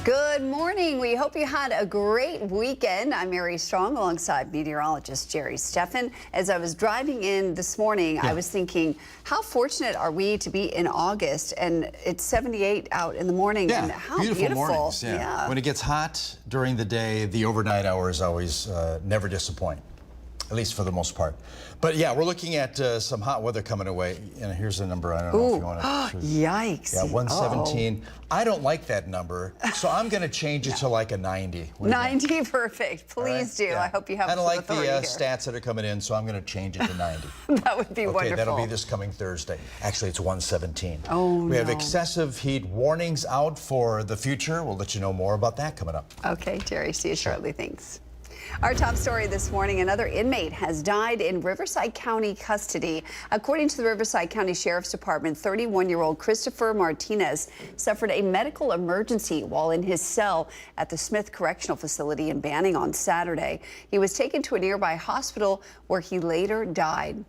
Good morning. We hope you had a great weekend. I'm Mary Strong alongside meteorologist Jerry Steffen. As I was driving in this morning, I was thinking, how fortunate are we to be in August and it's 78 out in the morning. Yeah, and how beautiful mornings. Yeah. When it gets hot during the day, the overnight hours always never disappoint, at least for the most part. But yeah, we're looking at some hot weather coming away. And here's the number. I don't know if you want to. Yikes. Yeah, 117. I don't like that number, so I'm going to change it to like a 90. 90, perfect. Please do. Yeah. I hope you have I don't like the here. stats that are coming in, so I'm going to change it to 90. That would be wonderful. Okay, that'll be this coming Thursday. Actually, it's 117. Oh, we have excessive heat warnings out for the future. We'll let you know more about that coming up. Okay, Jerry, see you shortly. Thanks. Our top story this morning, another inmate has died in Riverside County custody. According to the Riverside County Sheriff's Department, 31-year-old Christopher Martinez suffered a medical emergency while in his cell at the Smith Correctional Facility in Banning on Saturday. He was taken to a nearby hospital where he later died.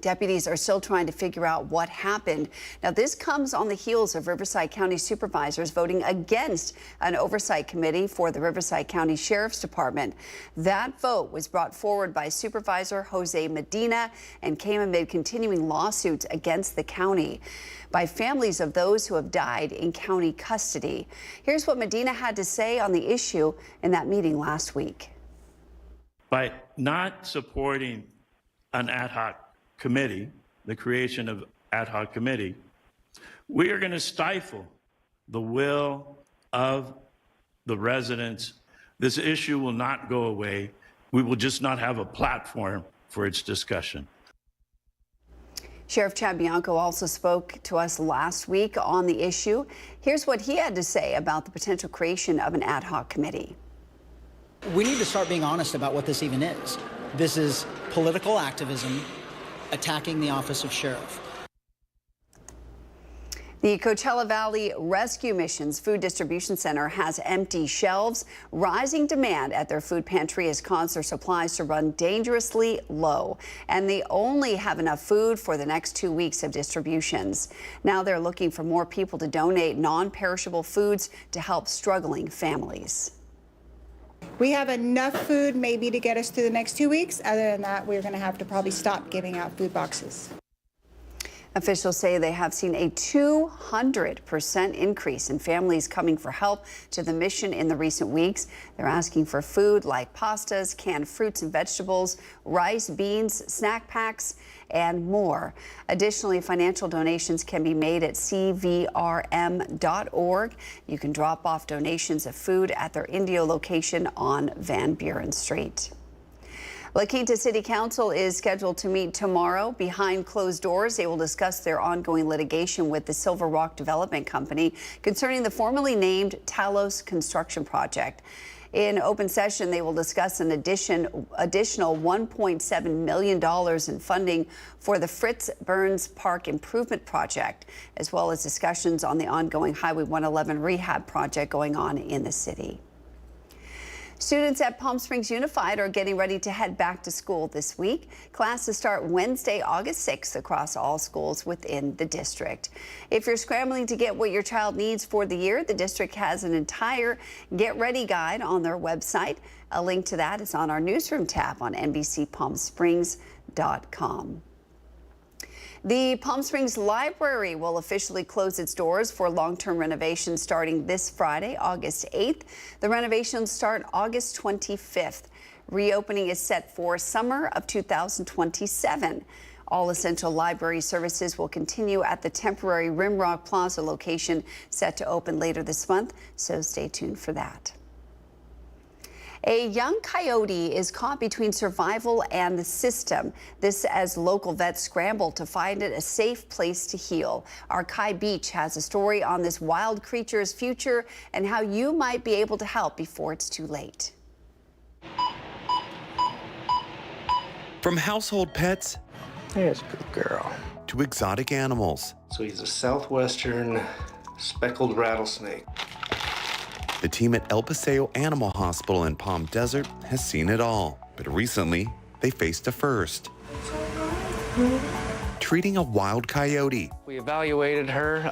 Deputies are still trying to figure out what happened. Now, this comes on the heels of Riverside County supervisors voting against an oversight committee for the Riverside County Sheriff's Department. That vote was brought forward by Supervisor Jose Medina and came amid continuing lawsuits against the county by families of those who have died in county custody. Here's what Medina had to say on the issue in that meeting last week. By not supporting an ad hoc committee, the creation of ad hoc committee, we are going to stifle the will of the residents. This issue will not go away. We will just not have a platform for its discussion. Sheriff Chad Bianco also spoke to us last week on the issue. Here's what he had to say about the potential creation of an ad hoc committee. We need to start being honest about what this even is. This is political activism attacking the office of sheriff. The Coachella Valley Rescue Mission's Food Distribution Center has empty shelves. Rising demand at their food pantry has caused their supplies to run dangerously low, and they only have enough food for the next 2 weeks of distributions. Now they're looking for more people to donate non-perishable foods to help struggling families. We have enough food maybe to get us through the next 2 weeks. Other than that, we're going to have to probably stop giving out food boxes. Officials say they have seen a 200% increase in families coming for help to the mission in the recent weeks. They're asking for food like pastas, canned fruits and vegetables, rice, beans, snack packs, and more. Additionally, financial donations can be made at cvrm.org. You can drop off donations of food at their Indio location on Van Buren Street. La Quinta City Council is scheduled to meet tomorrow. Behind closed doors, they will discuss their ongoing litigation with the Silver Rock Development Company concerning the formerly named Talos construction project. In open session, they will discuss an additional $1.7 million in funding for the Fritz Burns Park Improvement Project, as well as discussions on the ongoing Highway 111 rehab project going on in the city. Students at Palm Springs Unified are getting ready to head back to school this week. Classes start Wednesday, August 6th across all schools within the district. If you're scrambling to get what your child needs for the year, the district has an entire Get Ready guide on their website. A link to that is on our newsroom tab on NBCPalmSprings.com. The Palm Springs Library will officially close its doors for long-term renovations starting this Friday, August 8th. The renovations start August 25th. Reopening is set for summer of 2027. All essential library services will continue at the temporary Rimrock Plaza location set to open later this month, so stay tuned for that. A young coyote is caught between survival and the system. This as local vets scramble to find it a safe place to heal. Our Kai Beach has a story on this wild creature's future and how you might be able to help before it's too late. From household pets There's a good girl. to exotic animals, So he's a southwestern speckled rattlesnake. the team at El Paseo Animal Hospital in Palm Desert has seen it all. But recently, they faced a first. treating a wild coyote. We evaluated her,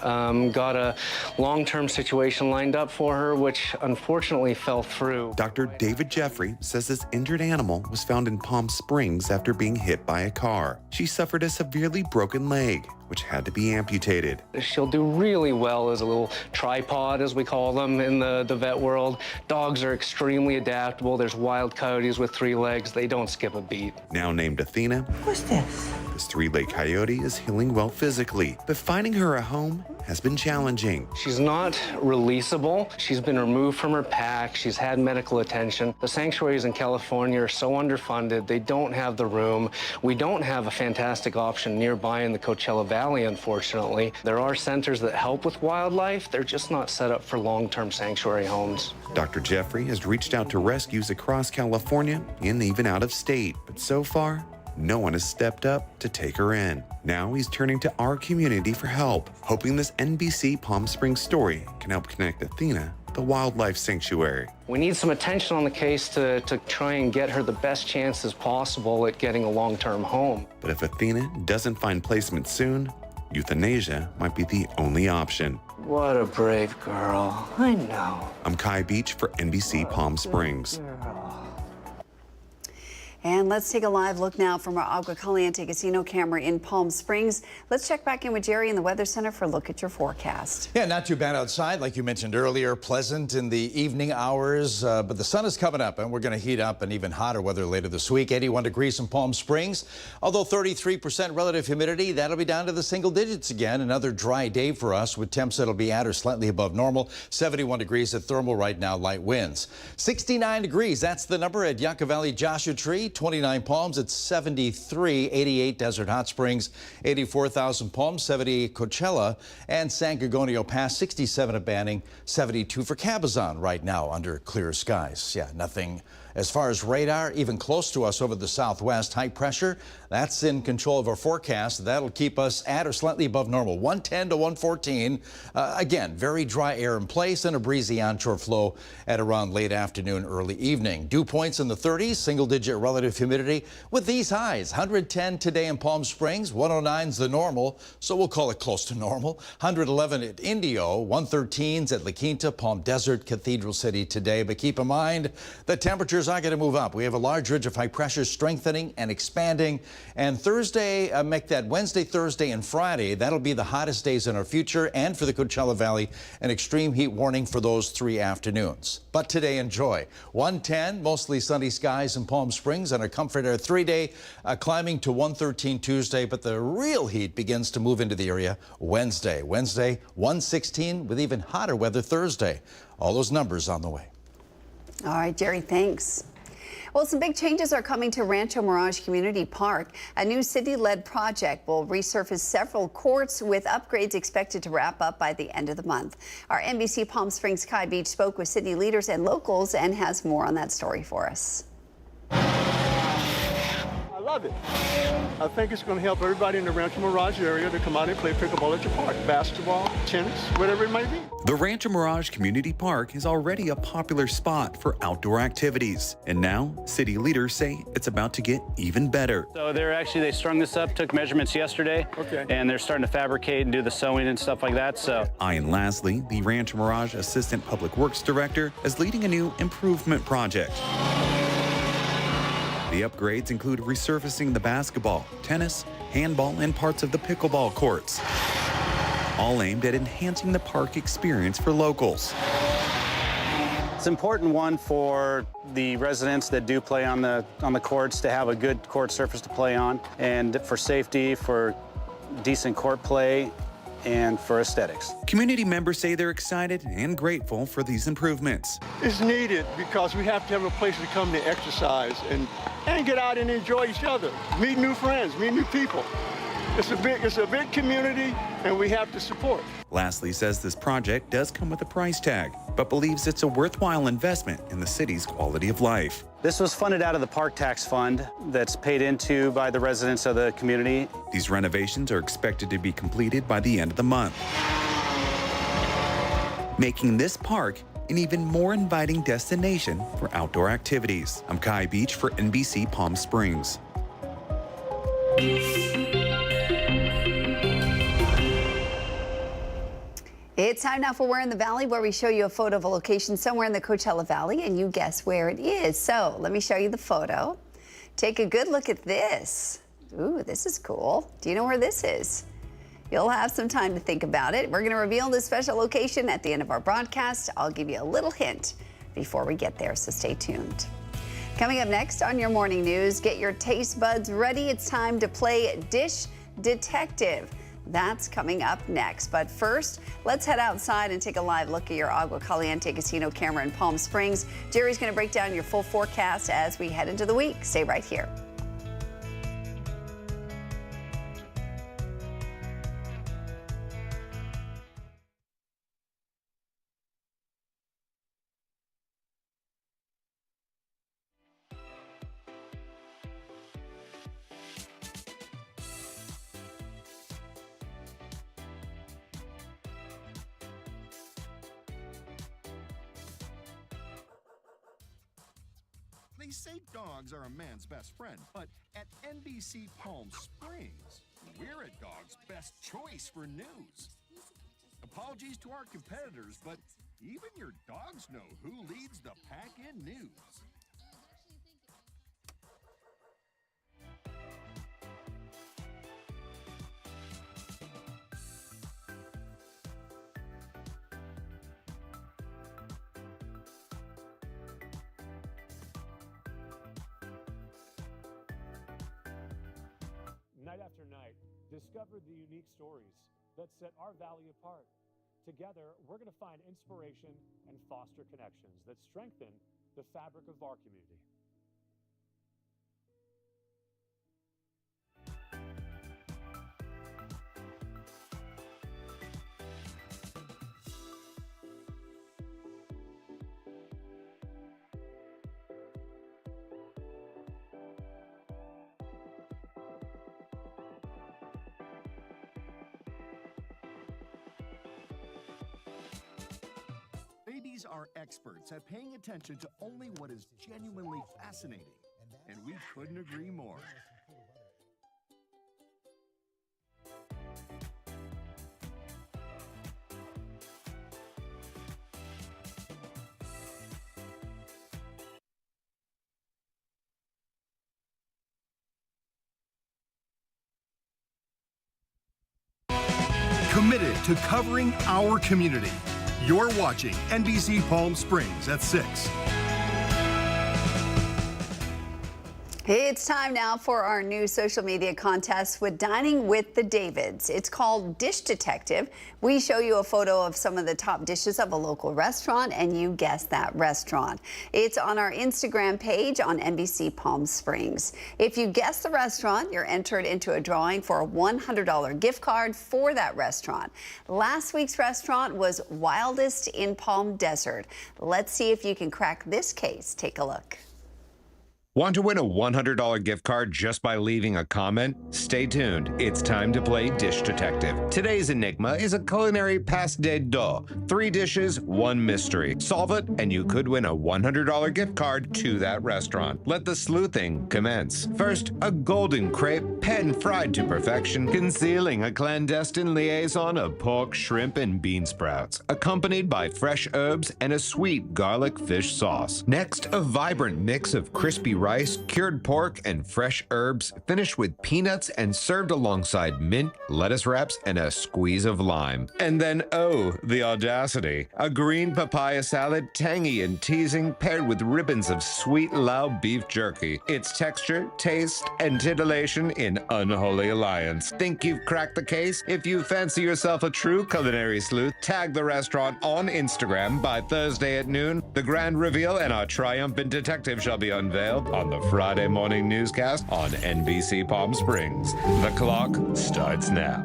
got a long-term situation lined up for her, which unfortunately fell through. Dr. David Jeffrey says this injured animal was found in Palm Springs after being hit by a car. She suffered a severely broken leg, which had to be amputated. She'll do really well as a little tripod, as we call them in the vet world. Dogs are extremely adaptable. There's wild coyotes with 3 legs. They don't skip a beat. Now named Athena, What's this? this 3-leg coyote is healing well physically, but finding her a home has been challenging. She's not releasable. She's been removed from her pack. She's had medical attention. The sanctuaries in California are so underfunded. They don't have the room. We don't have a fantastic option nearby in the Coachella Valley, unfortunately. There are centers that help with wildlife. They're just not set up for long-term sanctuary homes. Dr. Jeffrey has reached out to rescues across California and even out of state, but so far, no one has stepped up to take her in. Now he's turning to our community for help, hoping this NBC Palm Springs story can help connect Athena to the wildlife sanctuary. We need some attention on the case to try and get her the best chances possible at getting a long-term home. But if Athena doesn't find placement soon, euthanasia might be the only option. What a brave girl. I know. I'm Kai Beach for NBC Palm Springs. And let's take a live look now from our Agua Caliente casino camera in Palm Springs. Let's check back in with Jerry in the Weather Center for a look at your forecast. Yeah, not too bad outside, like you mentioned earlier. Pleasant in the evening hours, but the sun is coming up, and we're going to heat up and even hotter weather later this week. 81 degrees in Palm Springs, although 33% relative humidity. That'll be down to the single digits again. Another dry day for us with temps that'll be at or slightly above normal. 71 degrees at thermal right now, light winds. 69 degrees, that's the number at Yucca Valley Joshua Tree. 29 Palms at 73, 88 Desert Hot Springs, 84,000 Palms, 78 Coachella, and San Gorgonio Pass, 67 at Banning, 72 for Cabazon right now under clear skies. Yeah, nothing as far as radar, even close to us over the southwest. High pressure, that's in control of our forecast. That'll keep us at or slightly above normal, 110 to 114. Again, very dry air in place and a breezy onshore flow at around late afternoon, early evening. Dew points in the 30s, single-digit relative humidity with these highs. 110 today in Palm Springs, 109's the normal, so we'll call it close to normal. 111 at Indio, 113's at La Quinta, Palm Desert, Cathedral City today. But keep in mind, the temperatures are going to move up. We have a large ridge of high pressure strengthening and expanding. And Thursday, make that Wednesday, Thursday, and Friday, that'll be the hottest days in our future. And for the Coachella Valley, an extreme heat warning for those 3 afternoons. But today, enjoy. 110, mostly sunny skies in Palm Springs and a Comfort Air 3-day, climbing to 113 Tuesday. But the real heat begins to move into the area Wednesday. Wednesday, 116 with even hotter weather Thursday. All those numbers on the way. All right, Jerry, thanks. Well, some big changes are coming to Rancho Mirage Community Park. A new city-led project will resurface several courts with upgrades expected to wrap up by the end of the month. Our NBC Palm Springs Kai Beach spoke with city leaders and locals and has more on that story for us. I love it. I think it's going to help everybody in the Rancho Mirage area to come out and play pickleball at your park. Basketball, tennis, whatever it might be. The Rancho Mirage Community Park is already a popular spot for outdoor activities. And now, city leaders say it's about to get even better. So they strung this up, took measurements yesterday, and they're starting to fabricate and do the sewing and stuff like that. So Ian Lasley, the Rancho Mirage Assistant Public Works Director, is leading a new improvement project. The upgrades include resurfacing the basketball, tennis, handball, and parts of the pickleball courts, all aimed at enhancing the park experience for locals. it's an important one for the residents that do play on the courts to have a good court surface to play on, and for safety, for decent court play, and for aesthetics. Community members say they're excited and grateful for these improvements. It's needed because we have to have a place to come to exercise and get out and enjoy each other, meet new friends, meet new people. It's a big community, and we have to support. Lasley says this project does come with a price tag, but believes it's a worthwhile investment in the city's quality of life. This was funded out of the park tax fund that's paid into by the residents of the community. These renovations are expected to be completed by the end of the month, making this park an even more inviting destination for outdoor activities. I'm Kai Beach for NBC Palm Springs. It's time now for Where in the Valley, where we show you a photo of a location somewhere in the Coachella Valley and you guess where it is. So let me show you the photo. Take a good look at this. Ooh, this is cool. Do you know where this is? You'll have some time to think about it. We're going to reveal this special location at the end of our broadcast. I'll give you a little hint before we get there, so stay tuned. Coming up next on your morning news, get your taste buds ready. It's time to play Dish Detective. That's coming up next. But first, let's head outside and take a live look at your Agua Caliente Casino camera in Palm Springs. Jerry's going to break down your full forecast as we head into the week. Stay right here. They say dogs are a man's best friend, but at NBC Palm Springs, we're a dog's best choice for news. Apologies to our competitors, but even your dogs know who leads the pack in news. Night after night, discover the unique stories that set our valley apart. Together, we're going to find inspiration and foster connections that strengthen the fabric of our community. Babies are experts at paying attention to only what is genuinely fascinating, and we couldn't agree more. Committed to covering our community. You're watching NBC Palm Springs at 6. It's time now for our new social media contest with Dining with the Davids. It's called Dish Detective. We show you a photo of some of the top dishes of a local restaurant and you guess that restaurant. It's on our Instagram page on NBC Palm Springs. If you guess the restaurant, you're entered into a drawing for a $100 gift card for that restaurant. Last week's restaurant was Wildest in Palm Desert. Let's see if you can crack this case. Take a look. Want to win a $100 gift card just by leaving a comment? Stay tuned. It's time to play Dish Detective. Today's enigma is a culinary passe des deux. 3 dishes, 1 mystery. Solve it, and you could win a $100 gift card to that restaurant. Let the sleuthing commence. First, a golden crepe pan-fried to perfection, concealing a clandestine liaison of pork, shrimp, and bean sprouts, accompanied by fresh herbs and a sweet garlic fish sauce. Next, a vibrant mix of crispy rice, cured pork, and fresh herbs, finished with peanuts and served alongside mint, lettuce wraps, and a squeeze of lime. And then, oh, the audacity. A green papaya salad, tangy and teasing, paired with ribbons of sweet Lao beef jerky. Its texture, taste, and titillation in unholy alliance. Think you've cracked the case? If you fancy yourself a true culinary sleuth, tag the restaurant on Instagram by Thursday at noon. The grand reveal and our triumphant detective shall be unveiled on the Friday morning newscast on NBC Palm Springs. The clock starts now.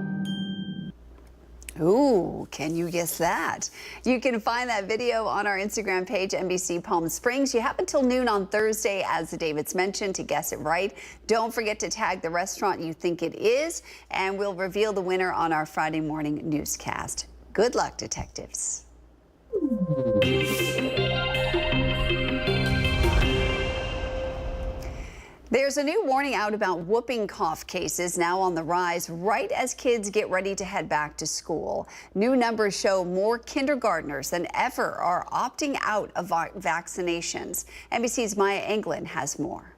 Ooh, can you guess that? You can find that video on our Instagram page, NBC Palm Springs. You have until noon on Thursday, as David's mentioned, to guess it right. Don't forget to tag the restaurant you think it is, and we'll reveal the winner on our Friday morning newscast. Good luck, detectives. There's There's a new warning out about whooping cough cases now on the rise right as kids get ready to head back to school. New numbers show more kindergartners than ever are opting out of vaccinations. NBC's Maya Anglin has more.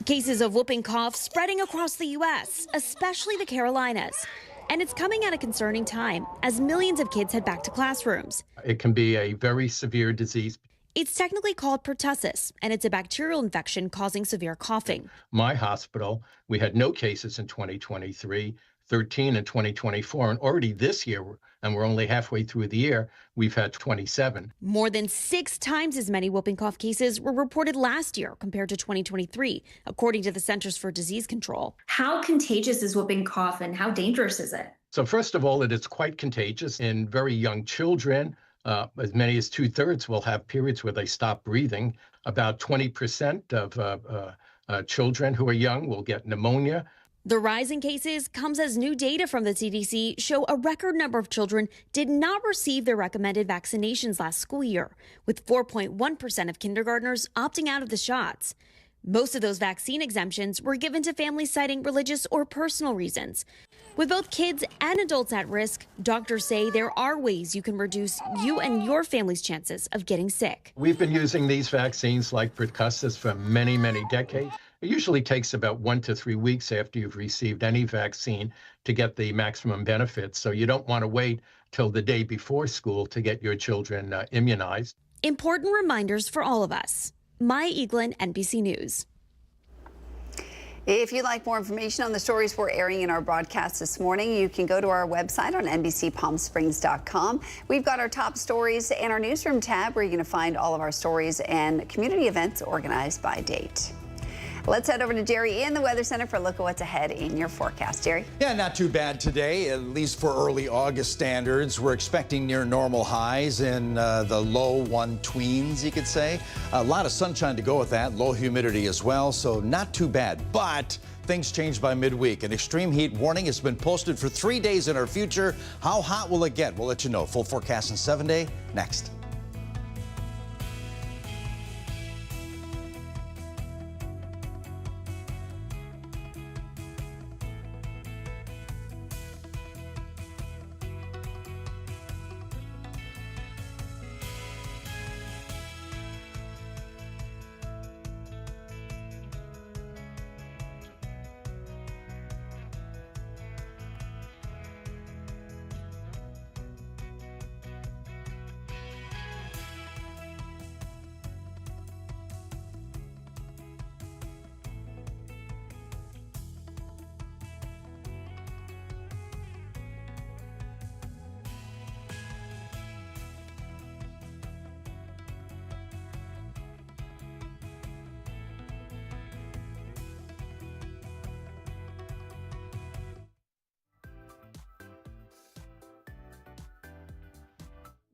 Cases of whooping cough spreading across the U.S., especially the Carolinas. And it's coming at a concerning time as millions of kids head back to classrooms. It can be a very severe disease. It's technically called pertussis, and it's a bacterial infection causing severe coughing. My hospital, we had no cases in 2023, 13 in 2024, and already this year, and we're only halfway through the year, we've had 27. More than 6 times as many whooping cough cases were reported last year compared to 2023, according to the Centers for Disease Control. How contagious is whooping cough and how dangerous is it? So first of all, it is quite contagious in very young children. As many as 2/3 will have periods where they stop breathing. About 20% of children who are young will get pneumonia. The rise in cases comes as new data from the CDC show a record number of children did not receive their recommended vaccinations last school year, with 4.1% of kindergartners opting out of the shots. Most of those vaccine exemptions were given to families citing religious or personal reasons. With both kids and adults at risk, doctors say there are ways you can reduce you and your family's chances of getting sick. We've been using these vaccines like pertussis for many, many decades. It usually takes about 1 to 3 weeks after you've received any vaccine to get the maximum benefits. So you don't want to wait till the day before school to get your children immunized. Important reminders for all of us. Maya Eaglin, NBC News. If you'd like more information on the stories we're airing in our broadcast this morning, you can go to our website on NBCPalmSprings.com. We've got our top stories and our newsroom tab where you're going to find all of our stories and community events organized by date. Let's head over to Jerry in the Weather Center for a look at what's ahead in your forecast. Jerry? Yeah, not too bad today, at least for early August standards. We're expecting near normal highs in the low 120s, you could say. A lot of sunshine to go with that, low humidity as well, so not too bad. But things change by midweek. An extreme heat warning has been posted for 3 days in our future. How hot will it get? We'll let you know. Full forecast in 7 day next.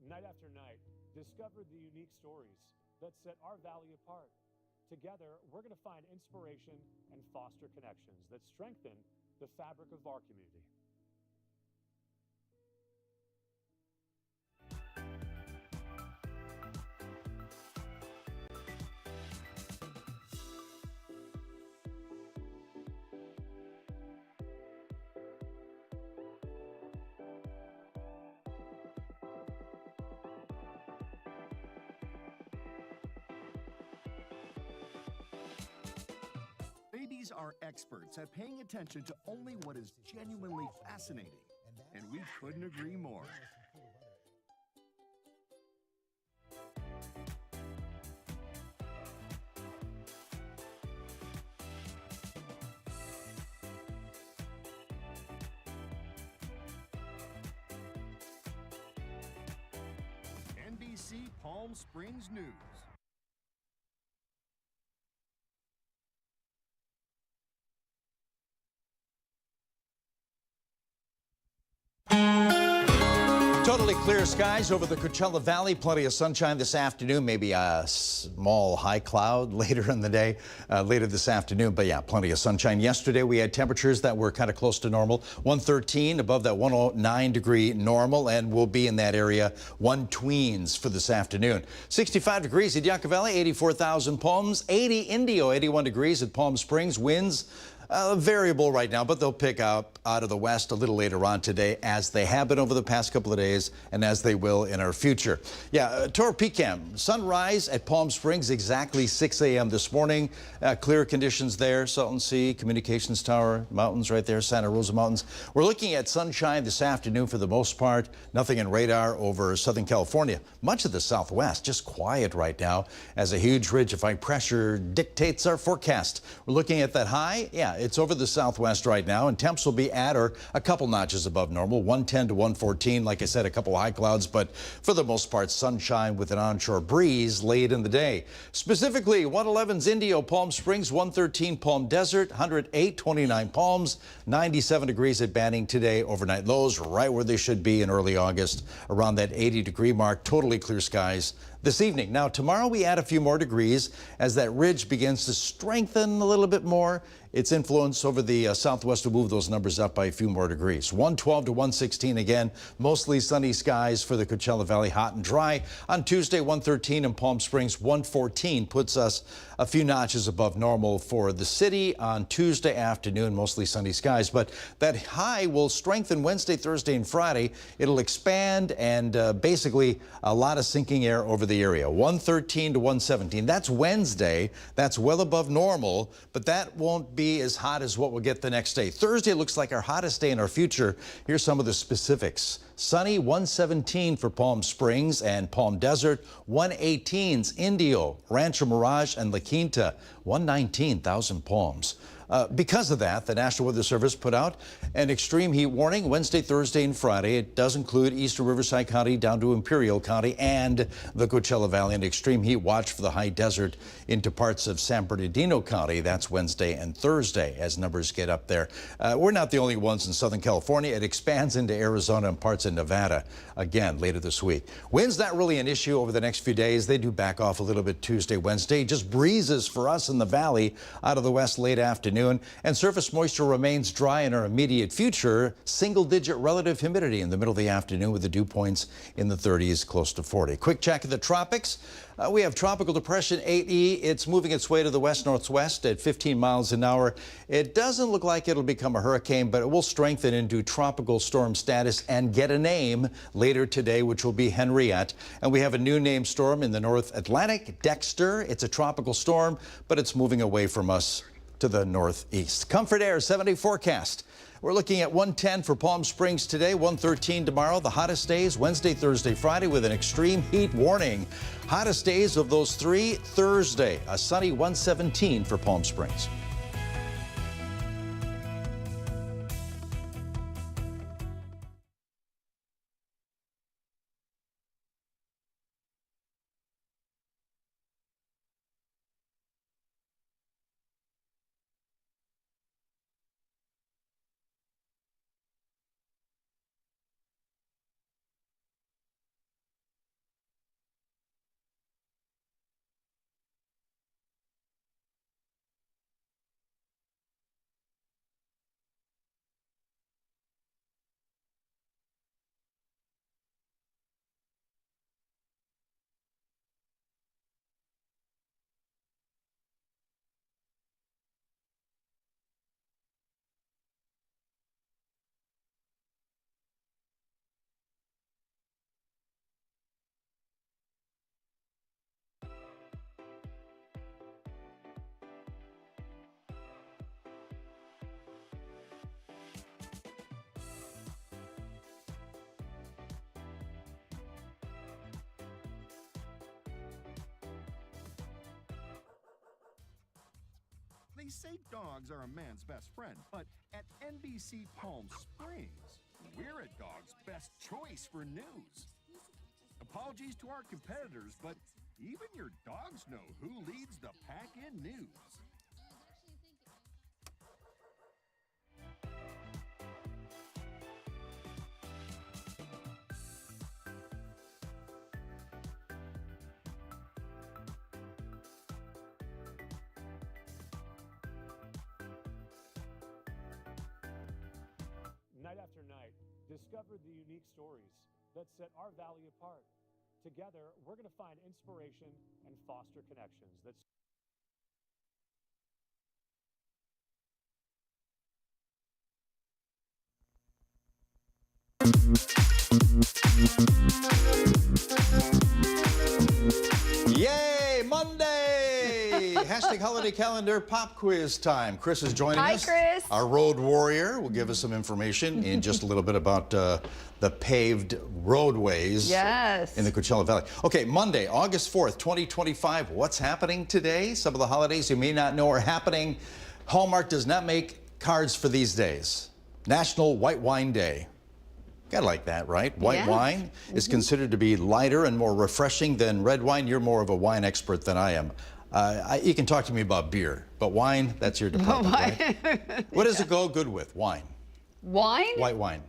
Night after night, discover the unique stories that set our valley apart. Together, we're going to find inspiration and foster connections that strengthen the fabric of our community. Babies are experts at paying attention to only what is genuinely fascinating, and we couldn't agree more. NBC Palm Springs News. Totally clear skies over the Coachella Valley. Plenty of sunshine this afternoon. Maybe a small high cloud later in the day, later this afternoon. But yeah, plenty of sunshine. Yesterday we had temperatures that were kind of close to normal. 113 above that 109 degree normal, and we'll be in that area one tweens for this afternoon. 65 degrees at Yucca Valley, 84,000 Palms, 80 Indio, 81 degrees at Palm Springs. Winds variable right now, but they'll pick up out of the west a little later on today, as they have been over the past couple of days and as they will in our future. Yeah, Toro Peak Cam, sunrise at Palm Springs exactly 6 a.m. this morning. Clear conditions there. Salton Sea, Communications Tower, mountains right there, Santa Rosa Mountains. We're looking at sunshine this afternoon for the most part. Nothing in radar over Southern California. Much of the Southwest just quiet right now as a huge ridge of high pressure dictates our forecast. We're looking at that high. Yeah, it's over the Southwest right now, and temps will be at or a couple notches above normal, 110 to 114. Like I said, a couple high clouds, but for the most part, sunshine with an onshore breeze late in the day. Specifically, 111's Indio, Palm Springs, 113 Palm Desert, 108, 29 Palms, 97 degrees at Banning today. Overnight lows right where they should be in early August, around that 80-degree mark. Totally clear skies this evening. Now, tomorrow we add a few more degrees as that ridge begins to strengthen a little bit more. Its influence over the southwest will move those numbers up by a few more degrees. 112 to 116 again. Mostly sunny skies for the Coachella Valley, hot and dry. On Tuesday, 113 in Palm Springs, 114 puts us a few notches above normal for the city. On Tuesday afternoon, mostly sunny skies, but that high will strengthen Wednesday, Thursday, and Friday. It'll expand and basically a lot of sinking air over the area. 113 to 117. That's Wednesday. That's well above normal, but that won't be as hot as what we'll get the next day. Thursday looks like our hottest day in our future. Here's some of the specifics. Sunny, 117 for Palm Springs and Palm Desert. 118's Indio, Rancho Mirage, and La Quinta. 119,000 Palms. Because of that, the National Weather Service put out an extreme heat warning Wednesday, Thursday, and Friday. It does include eastern Riverside County down to Imperial County and the Coachella Valley. An extreme heat watch for the high desert into parts of San Bernardino County. That's Wednesday and Thursday as numbers get up there. We're not the only ones in Southern California. It expands into Arizona and parts of Nevada again later this week. Wind's not really an issue over the next few days. They do back off a little bit Tuesday, Wednesday. Just breezes for us in the valley out of the west late afternoon. And surface moisture remains dry in our immediate future. Single-digit relative humidity in the middle of the afternoon with the dew points in the 30s, close to 40. Quick check of the tropics. We have Tropical Depression 8E. It's moving its way to the west-northwest at 15 miles an hour. It doesn't look like it'll become a hurricane, but it will strengthen into tropical storm status and get a name later today, which will be Henriette. And we have a new named storm in the North Atlantic, Dexter. It's a tropical storm, but it's moving away from us to the northeast. Comfort Air 7-day forecast. We're looking at 110 for Palm Springs today, 113 tomorrow. The hottest days Wednesday, Thursday, Friday with an extreme heat warning. Hottest days of those three, Thursday, a sunny 117 for Palm Springs. They say dogs are a man's best friend, but at NBC Palm Springs, we're a dog's best choice for news. Apologies to our competitors, but even your dogs know who leads the pack in news. Discover the unique stories that set our valley apart. Together, we're going to find inspiration and foster connections that Yay, Monday! Hashtag holiday calendar pop quiz time. Chris is joining us. Hi, Chris. Our road warrior will give us some information in just a little bit about the paved roadways Yes. in the Coachella Valley. Okay, Monday, August 4th, 2025. What's happening today? Some of the holidays you may not know are happening. Hallmark does not make cards for these days. National White Wine Day. Gotta like that, right? White wine is considered to be lighter and more refreshing than red wine. You're more of a wine expert than I am. You can talk to me about beer, but wine, that's your department, right? What does it go good with? Wine. Wine? White wine.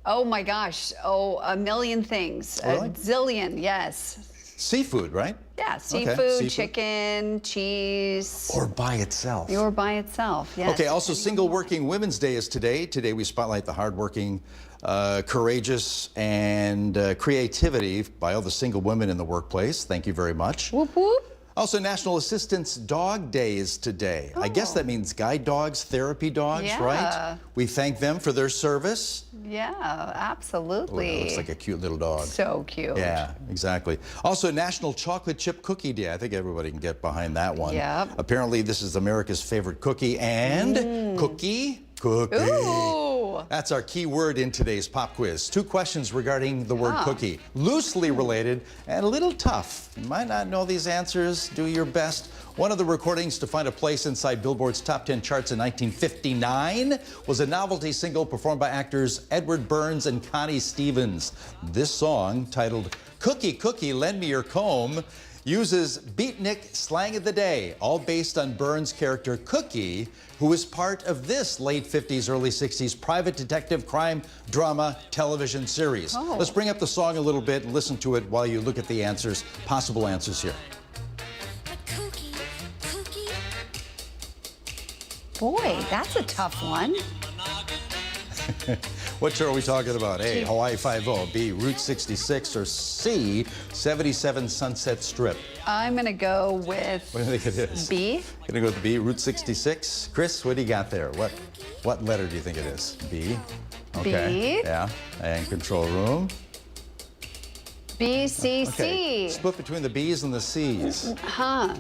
Oh my gosh. Oh, a million things. Really? A zillion, yes. Seafood, right? Yeah, Okay, seafood, seafood. chicken, cheese. Or by itself. Or by itself, yes. Okay, also Single Working Women's Day is today. Today we spotlight the hardworking, courageous, and creativity by all the single women in the workplace. Thank you very much. Whoop whoop. Also, National Assistance Dog Day is today. I guess that means guide dogs, therapy dogs, right? We thank them for their service. Yeah, Oh, absolutely. that looks like a cute little dog. So cute. Yeah, exactly. Also, National Chocolate Chip Cookie Day. I think everybody can get behind that one. Yep. Apparently, this is America's favorite cookie and cookie. Ooh. That's our key word in today's pop quiz. 2 questions regarding the word cookie. Loosely related and a little tough. You might not know these answers. Do your best. One of the recordings to find a place inside Billboard's top 10 charts in 1959 was a novelty single performed by actors Edward Burns and Connie Stevens. This song, titled Cookie Cookie Lend Me Your Comb, uses beatnik slang of the day, all based on Burns' character Cookie, who was part of this late 50s, early 60s private detective crime drama television series. Let's bring up the song a little bit and listen to it while you look at the answers, possible answers here. Boy, that's a tough one. What show are we talking about? A, Hawaii Five-0, B, Route 66, or C, 77 Sunset Strip? I'm going to go with What do you think it is? B. Gonna go with B, Route 66. Chris, what do you got there? What letter do you think it is? B? Okay. B. Yeah, and control room. B, C, Okay, C. split between the B's and the C's. Huh.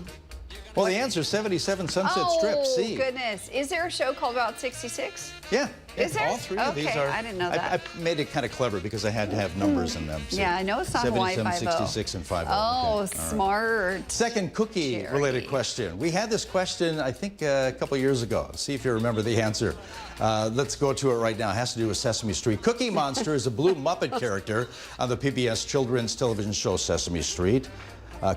Well, the answer is 77 Sunset Strip, C. Oh, goodness. Is there a show called Route 66? Yeah. Is there? All 3 of these Okay, are. I didn't know that. I made it kind of clever because I had to have numbers in them. Yeah, I know it's not Hawaii 77, Five-0. 66, and 50. Oh, Okay, all right. smart. Second cookie-related question. We had this question, I think, a couple years ago. See if you remember the answer. Let's go to it right now. It has to do with Sesame Street. Cookie Monster is a blue Muppet character on the PBS children's television show Sesame Street.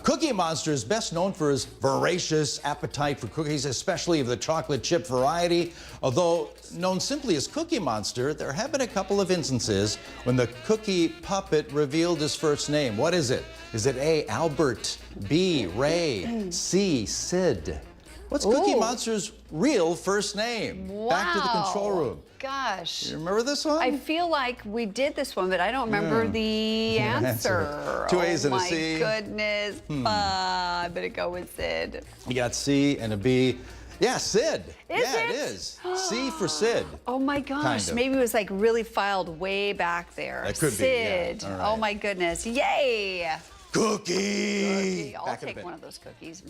Cookie Monster is best known for his voracious appetite for cookies, especially of the chocolate chip variety. Although known simply as Cookie Monster, there have been a couple of instances when the cookie puppet revealed his first name. What is it? Is it A, Albert, B, Ray, C, Sid? What's Cookie Monster's real first name? Wow. Back to the control room. Gosh. You remember this one? I feel like we did this one, but I don't remember the answer. 2 A's and a Oh, C. my goodness. I better go with Sid. You got C and a B. Yeah, Sid. Is it is. C for Sid. Oh my gosh. Kind of. Maybe it was like really filed way back there. It could be, yeah. Sid. All right. Oh my goodness. Yay. Cookie. I'll Back in a take bit. one of those cookies.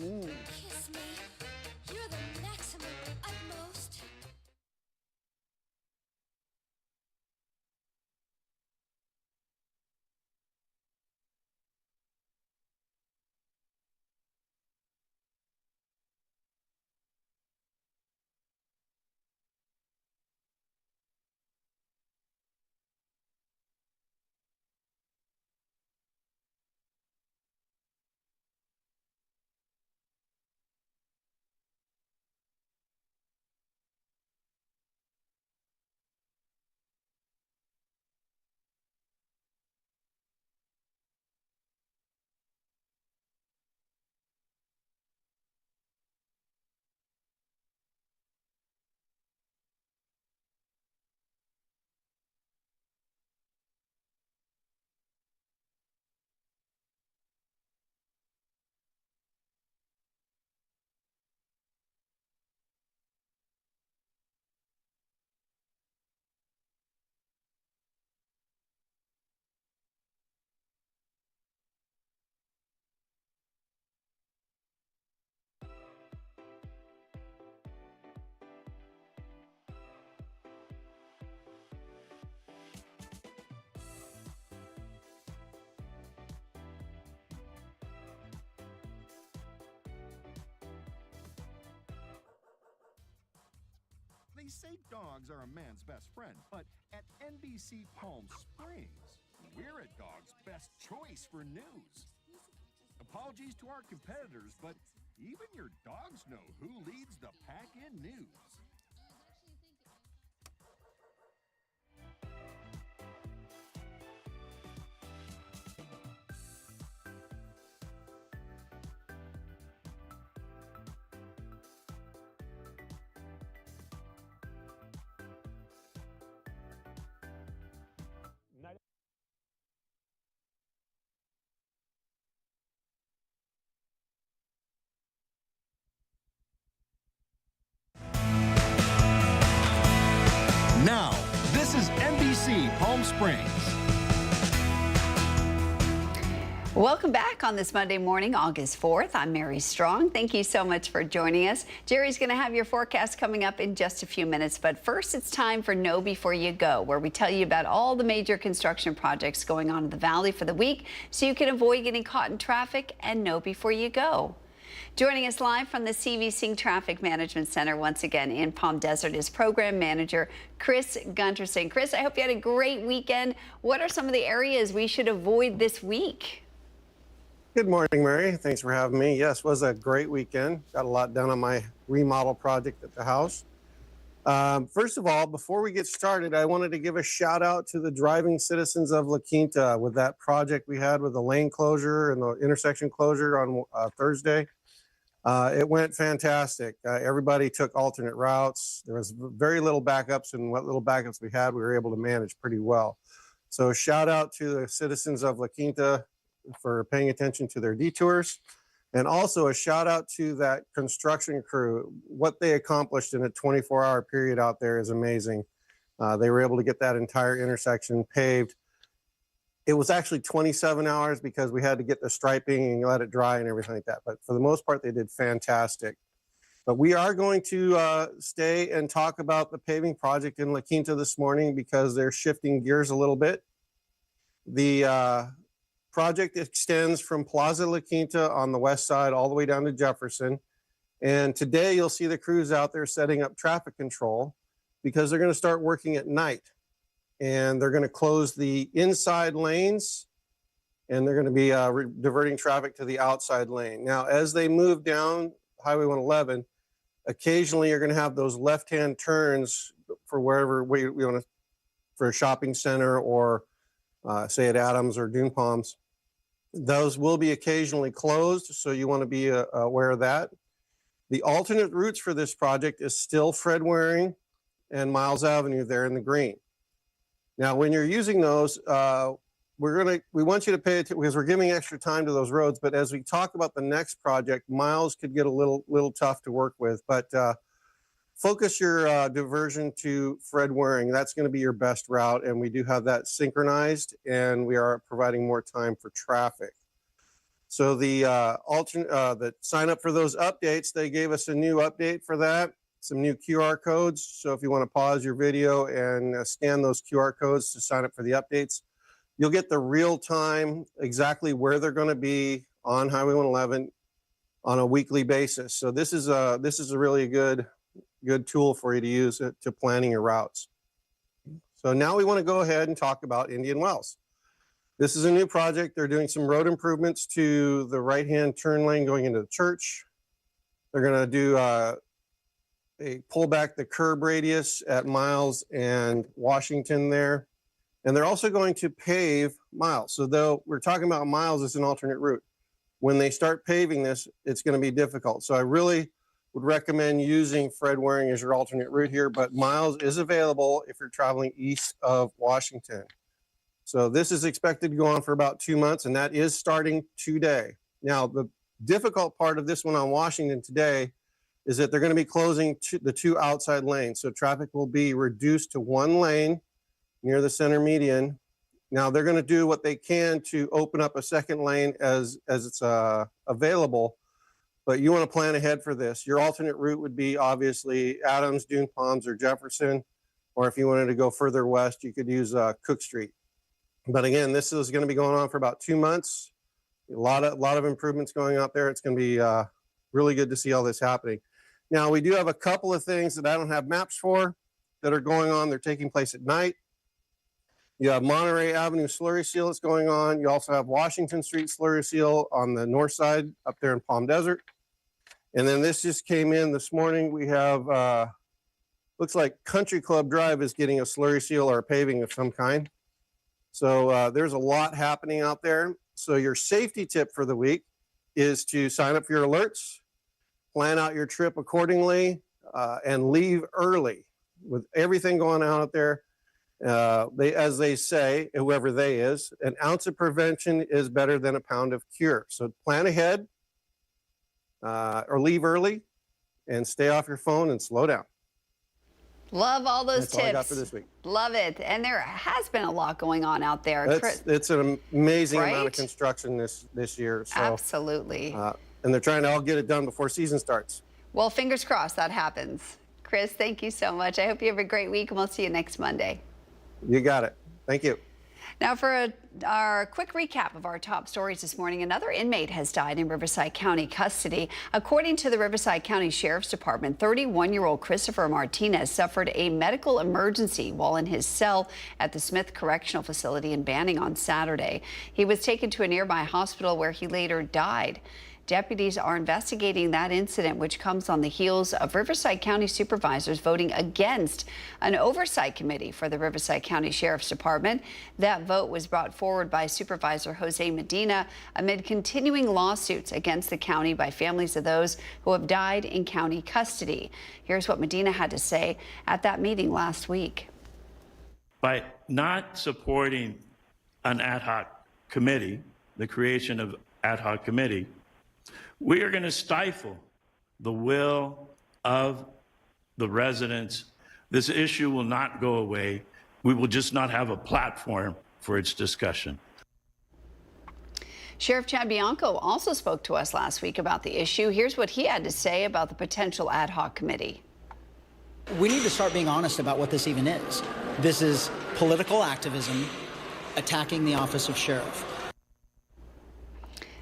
They say dogs are a man's best friend, but at NBC Palm Springs, we're a dog's best choice for news. Apologies to our competitors, but even your dogs know who leads the pack in news. Night- Now, this is NBC Palm Springs. Welcome back on this Monday morning, August 4th. I'm Mary Strong. Thank you so much for joining us. Jerry's going to have your forecast coming up in just a few minutes. But first, it's time for Know Before You Go, where we tell you about all the major construction projects going on in the Valley for the week so you can avoid getting caught in traffic and know before you go. Joining us live from the CVC Traffic Management Center once again in Palm Desert is Program Manager Chris Gunterson. Chris, I hope you had a great weekend. What are some of the areas we should avoid this week? Good morning, Mary. Thanks for having me. Yes, it was a great weekend. Got a lot done on my remodel project at the house. First of all, before we get started, I wanted to give a shout out to the driving citizens of La Quinta with that project we had with the lane closure and the intersection closure on Thursday. It went fantastic. Everybody took alternate routes. There was very little backups, and what little backups we had, we were able to manage pretty well. So shout out to the citizens of La Quinta for paying attention to their detours. And also a shout out to that construction crew. What they accomplished in a 24-hour period out there is amazing. They were able to get that entire intersection paved. It was actually 27 hours because we had to get the striping and let it dry and everything like that. But for the most part, they did fantastic. But we are going to stay and talk about the paving project in La Quinta this morning because they're shifting gears a little bit. The project extends from Plaza La Quinta on the west side all the way down to Jefferson. And today you'll see the crews out there setting up traffic control because they're going to start working at night. And they're going to close the inside lanes and they're going to be diverting traffic to the outside lane. Now, as they move down Highway 111, occasionally you're going to have those left-hand turns for wherever we want to, for a shopping center or say at Adams or Dune Palms. Those will be occasionally closed, so you want to be aware of that. The alternate routes for this project is still Fred Waring and Miles Avenue there in the green. Now, when you're using those, we want you to pay attention because we're giving extra time to those roads. But as we talk about the next project, Miles could get a little tough to work with. But focus your diversion to Fred Waring. That's going to be your best route, and we do have that synchronized, and we are providing more time for traffic. So the sign up for those updates, they gave us a new update for that, some new QR codes. So if you want to pause your video and scan those QR codes to sign up for the updates, you'll get the real time, exactly where they're going to be on Highway 111 on a weekly basis. So this is a really good tool for you to use to planning your routes. So now we want to go ahead and talk about Indian Wells. This is a new project. They're doing some road improvements to the right-hand turn lane going into the church. They're going to do pull back the curb radius at Miles and Washington there. And they're also going to pave Miles. So though we're talking about Miles as an alternate route, when they start paving this, it's going to be difficult. So I really would recommend using Fred Waring as your alternate route here, but Miles is available if you're traveling east of Washington. So this is expected to go on for about 2 months, and that is starting today. Now, the difficult part of this one on Washington today is that they're going to be closing the two outside lanes. So traffic will be reduced to one lane near the center median. Now they're going to do what they can to open up a second lane as it's available. But you want to plan ahead for this. Your alternate route would be obviously Adams, Dune Palms, or Jefferson. Or if you wanted to go further west, you could use Cook Street. But again, this is going to be going on for about 2 months. A lot of improvements going out there. It's going to be really good to see all this happening. Now, we do have a couple of things that I don't have maps for. that are going on. They're taking place at night. You have Monterey Avenue slurry seal that's going on. You also have Washington Street slurry seal on the north side up there in Palm Desert. And then this just came in this morning. We have, looks like Country Club Drive is getting a slurry seal or a paving of some kind. So there's a lot happening out there. So your safety tip for the week is to sign up for your alerts, plan out your trip accordingly, and leave early. With everything going on out there, as they say, whoever they is, an ounce of prevention is better than a pound of cure. So plan ahead or leave early and stay off your phone and slow down. Love all those That's tips. all I got for this week. Love it. And there has been a lot going on out there. It's an amazing amount of Right? construction this year. So, Absolutely. and they're trying to all get it done before season starts. Well, fingers crossed that happens. Chris, thank you so much. I hope you have a great week, and we'll see you next Monday. You got it. Thank you. Now, for our quick recap of our top stories this morning, another inmate has died in Riverside County custody. According to the Riverside County Sheriff's Department, 31-year-old Christopher Martinez suffered a medical emergency while in his cell at the Smith Correctional Facility in Banning on Saturday. He was taken to a nearby hospital where he later died. Deputies are investigating that incident, which comes on the heels of Riverside County supervisors voting against an oversight committee for the Riverside County Sheriff's Department. That vote was brought forward by Supervisor Jose Medina amid continuing lawsuits against the county by families of those who have died in county custody. Here's what Medina had to say at that meeting last week. By not supporting an ad hoc committee, the creation of ad hoc committee, we are going to stifle the will of the residents. This issue will not go away. We will just not have a platform for its discussion. Sheriff Chad Bianco also spoke to us last week about the issue. Here's what he had to say about the potential ad hoc committee. We need to start being honest about what this even is. This is political activism attacking the office of sheriff.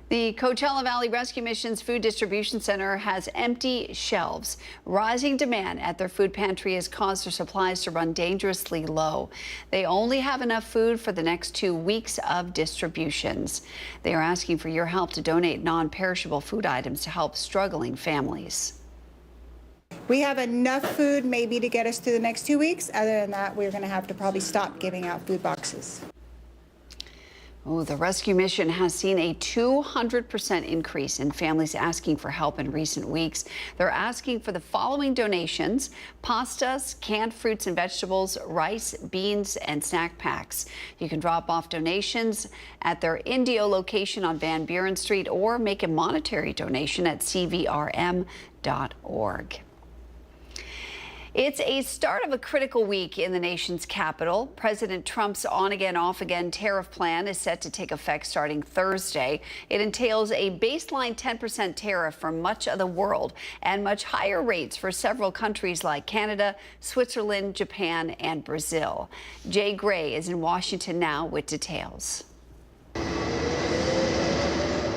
The Coachella Valley Rescue Mission's Food Distribution Center has empty shelves. Rising demand at their food pantry has caused their supplies to run dangerously low. They only have enough food for the next 2 weeks of distributions. They are asking for your help to donate non-perishable food items to help struggling families. We have enough food maybe to get us through the next 2 weeks. Other than that, we're going to have to probably stop giving out food boxes. Oh, the rescue mission has seen a 200% increase in families asking for help in recent weeks. They're asking for the following donations: pastas, canned fruits and vegetables, rice, beans, and snack packs. You can drop off donations at their Indio location on Van Buren Street or make a monetary donation at cvrm.org. It's a start of a critical week in the nation's capital. President Trump's on-again, off-again tariff plan is set to take effect starting Thursday. It entails a baseline 10% tariff for much of the world and much higher rates for several countries like Canada, Switzerland, Japan, and Brazil. Jay Gray is in Washington now with details.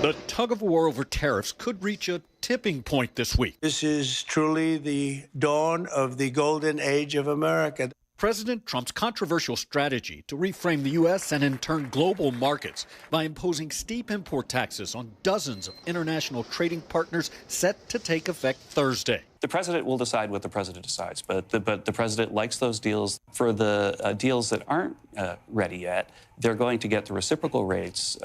The tug-of-war over tariffs could reach a tipping point this week. This is truly the dawn of the golden age of America. President Trump's controversial strategy to reframe the U.S. and in turn global markets by imposing steep import taxes on dozens of international trading partners set to take effect Thursday. The president will decide what the president decides, but the president likes those deals. For the deals that aren't ready yet, they're going to get the reciprocal rates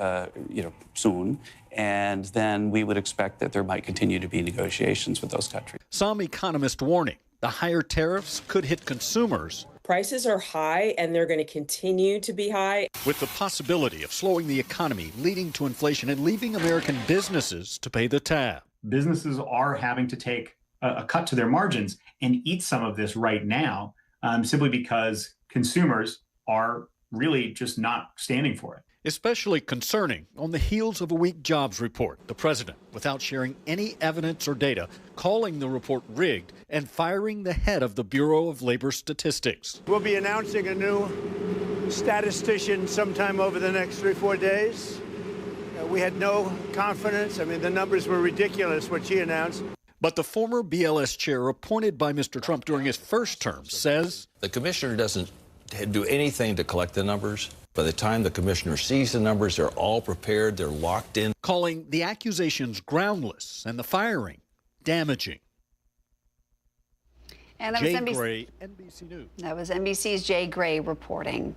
soon, and then we would expect that there might continue to be negotiations with those countries. Some economists warning the higher tariffs could hit consumers. Prices are high, and they're going to continue to be high. With the possibility of slowing the economy, leading to inflation, and leaving American businesses to pay the tab. Businesses are having to take a cut to their margins and eat some of this right now, simply because consumers are really just not standing for it. Especially concerning on the heels of a weak jobs report. The president, without sharing any evidence or data, calling the report rigged and firing the head of the Bureau of Labor Statistics. We'll be announcing a new statistician sometime over the next 3 or 4 days. We had no confidence. I mean, the numbers were ridiculous, what she announced. But the former BLS chair appointed by Mr. Trump during his first term says the commissioner doesn't do anything to collect the numbers. By the time the commissioner sees the numbers, they're all prepared, they're locked in. Calling the accusations groundless and the firing damaging. And that Jay was Gray, NBC News. That was NBC's Jay Gray reporting.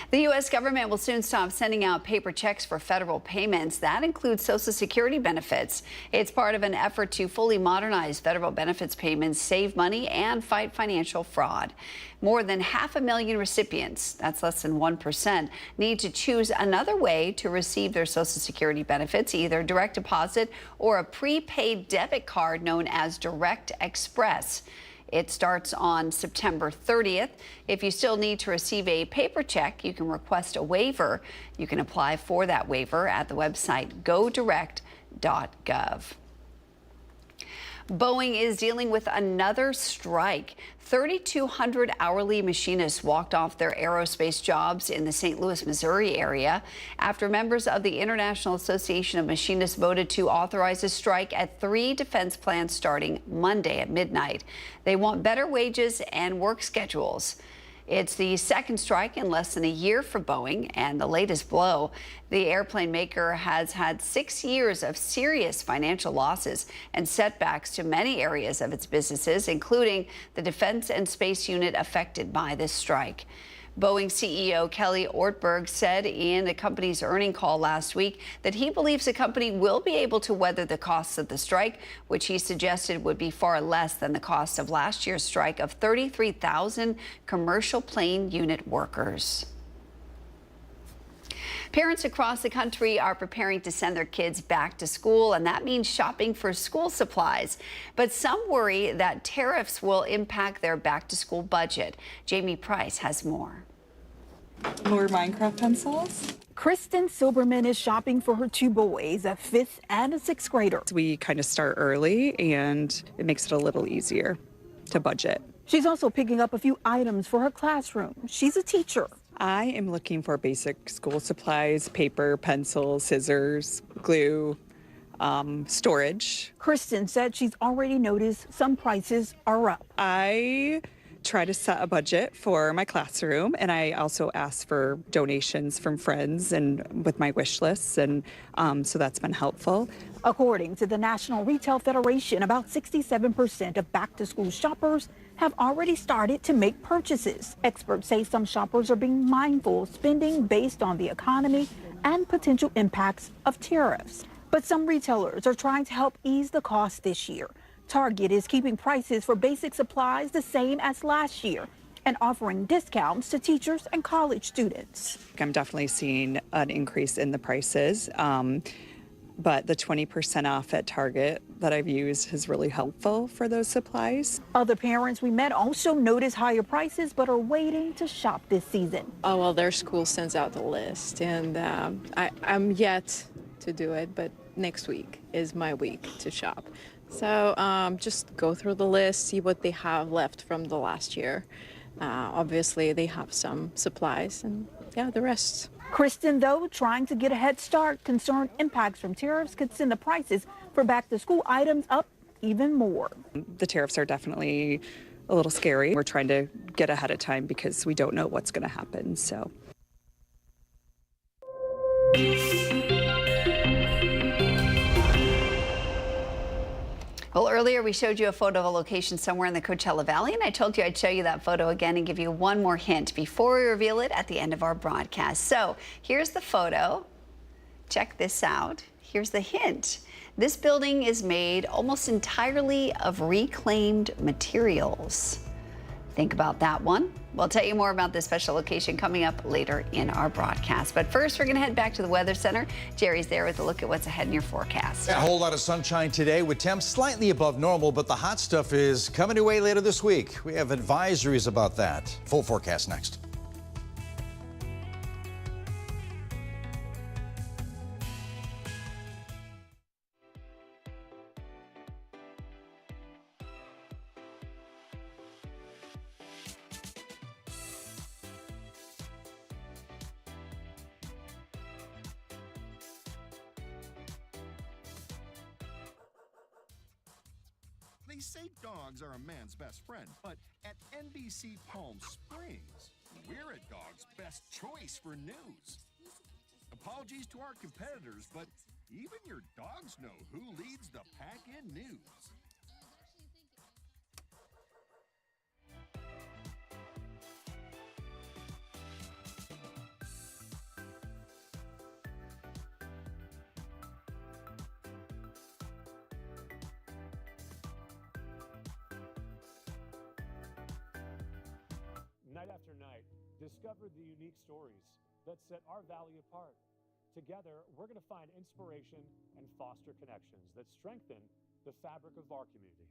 The U.S. government will soon stop sending out paper checks for federal payments. That includes Social Security benefits. It's part of an effort to fully modernize federal benefits payments, save money, and fight financial fraud. More than 500,000 recipients, that's less than 1%, need to choose another way to receive their Social Security benefits, either direct deposit or a prepaid debit card known as Direct Express. It starts on September 30th. If you still need to receive a paper check, you can request a waiver. You can apply for that waiver at the website godirect.gov. Boeing is dealing with another strike. 3,200 hourly machinists walked off their aerospace jobs in the St. Louis, Missouri area after members of the International Association of Machinists voted to authorize a strike at 3 defense plants starting Monday at midnight. They want better wages and work schedules. It's the second strike in less than a year for Boeing and the latest blow. The airplane maker has had 6 years of serious financial losses and setbacks to many areas of its businesses, including the defense and space unit affected by this strike. Boeing CEO Kelly Ortberg said in the company's earnings call last week that he believes the company will be able to weather the costs of the strike, which he suggested would be far less than the cost of last year's strike of 33,000 commercial plane unit workers. Parents across the country are preparing to send their kids back to school, and that means shopping for school supplies. But some worry that tariffs will impact their back-to-school budget. Jamie Price has more. More Minecraft pencils. Kristen Silberman is shopping for her 2 boys, a 5th and a 6th grader. We kind of start early, and it makes it a little easier to budget. She's also picking up a few items for her classroom. She's a teacher. I am looking for basic school supplies, paper, pencils, scissors, glue, storage. Kristen said she's already noticed some prices are up. I try to set a budget for my classroom, and I also ask for donations from friends and with my wish lists, and so that's been helpful. According to the National Retail Federation, about 67% of back-to-school shoppers have already started to make purchases. Experts say some shoppers are being mindful of spending based on the economy and potential impacts of tariffs. But some retailers are trying to help ease the cost this year. Target is keeping prices for basic supplies the same as last year and offering discounts to teachers and college students. I'm definitely seeing an increase in the prices. But the 20% off at Target that I've used is really helpful for those supplies. Other parents we met also notice higher prices but are waiting to shop this season. Oh, well, their school sends out the list, and I'm yet to do it, but next week is my week to shop. So just go through the list, see what they have left from the last year. Obviously, they have some supplies, and yeah, the rest. Kristen, though, trying to get a head start, concerned impacts from tariffs could send the prices for back-to-school items up even more. The tariffs are definitely a little scary. We're trying to get ahead of time because we don't know what's going to happen. So. Well, earlier we showed you a photo of a location somewhere in the Coachella Valley, and I told you I'd show you that photo again and give you one more hint before we reveal it at the end of our broadcast. So here's the photo. Check this out. Here's the hint. This building is made almost entirely of reclaimed materials. Think about that one. We'll tell you more about this special location coming up later in our broadcast. But first, we're going to head back to the Weather Center. Jerry's there with a look at what's ahead in your forecast. A whole lot of sunshine today with temps slightly above normal, but the hot stuff is coming your way later this week. We have advisories about that. Full forecast next. say dogs are a man's best friend, but at NBC Palm Springs, we're a dog's best choice for news. Apologies to our competitors, but even your dogs know who leads the pack in news. Night after night, discover the unique stories that set our valley apart. Together, we're going to find inspiration and foster connections that strengthen the fabric of our community.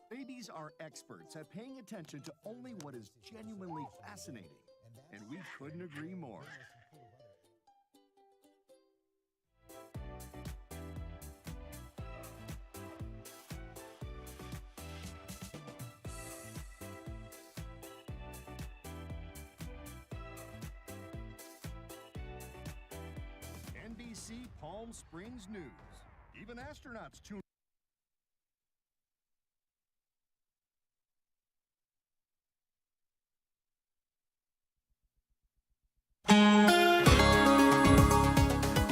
Babies are experts at paying attention to only what is genuinely fascinating, and we couldn't agree more. NBC Palm Springs News. Even astronauts tune.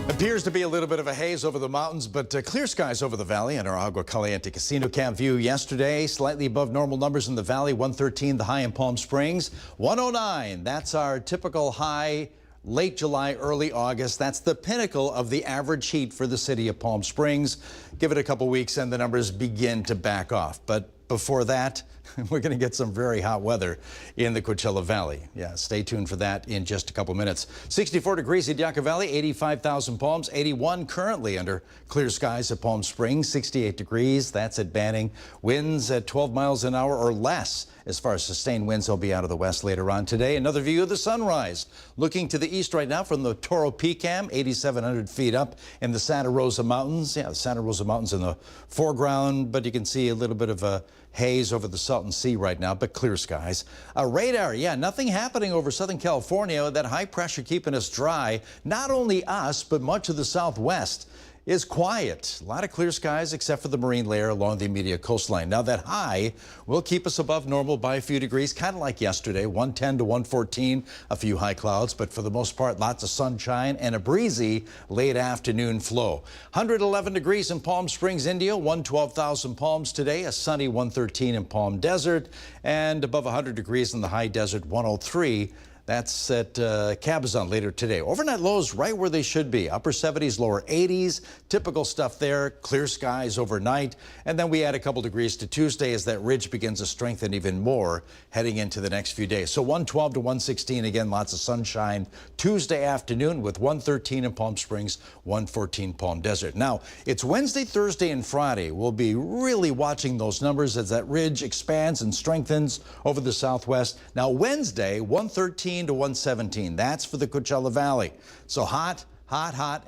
Appears to be a little bit of a haze over the mountains, but clear skies over the valley and our Agua Caliente Casino Camp view yesterday. Slightly above normal numbers in the valley, 113 the high in Palm Springs. 109, that's our typical high, late July, early August. That's the pinnacle of the average heat for the city of Palm Springs. Give it a couple weeks and the numbers begin to back off. But before that, we're going to get some very hot weather in the Coachella Valley. Yeah, stay tuned for that in just a couple minutes. 64 degrees at Yucca Valley, 85,000 Palms, 81 currently under clear skies at Palm Springs, 68 degrees. That's at Banning. Winds at 12 miles an hour or less. As far as sustained winds, they'll be out of the west later on today. Another view of the sunrise. Looking to the east right now from the Toro Pecan, 8,700 feet up in the Santa Rosa Mountains. Yeah, the Santa Rosa Mountains in the foreground, but you can see a little bit of a haze over the Salton Sea right now, but clear skies. Radar, yeah, nothing happening over Southern California. That high pressure keeping us dry. Not only us, but much of the Southwest is quiet. A lot of clear skies except for the marine layer along the immediate coastline. Now that high will keep us above normal by a few degrees, kind of like yesterday, 110 to 114, a few high clouds, but for the most part, lots of sunshine and a breezy late afternoon flow. 111 degrees in Palm Springs, India, 112,000 Palms today, a sunny 113 in Palm Desert, and above 100 degrees in the high desert, 103. That's at Cabazon later today. Overnight lows right where they should be. Upper 70s, lower 80s. Typical stuff there. Clear skies overnight. And then we add a couple degrees to Tuesday as that ridge begins to strengthen even more heading into the next few days. So 112 to 116 again, lots of sunshine Tuesday afternoon with 113 in Palm Springs, 114 Palm Desert. Now, it's Wednesday, Thursday, and Friday. We'll be really watching those numbers as that ridge expands and strengthens over the southwest. Now, Wednesday, 113 to 117. That's for the Coachella Valley. So hot,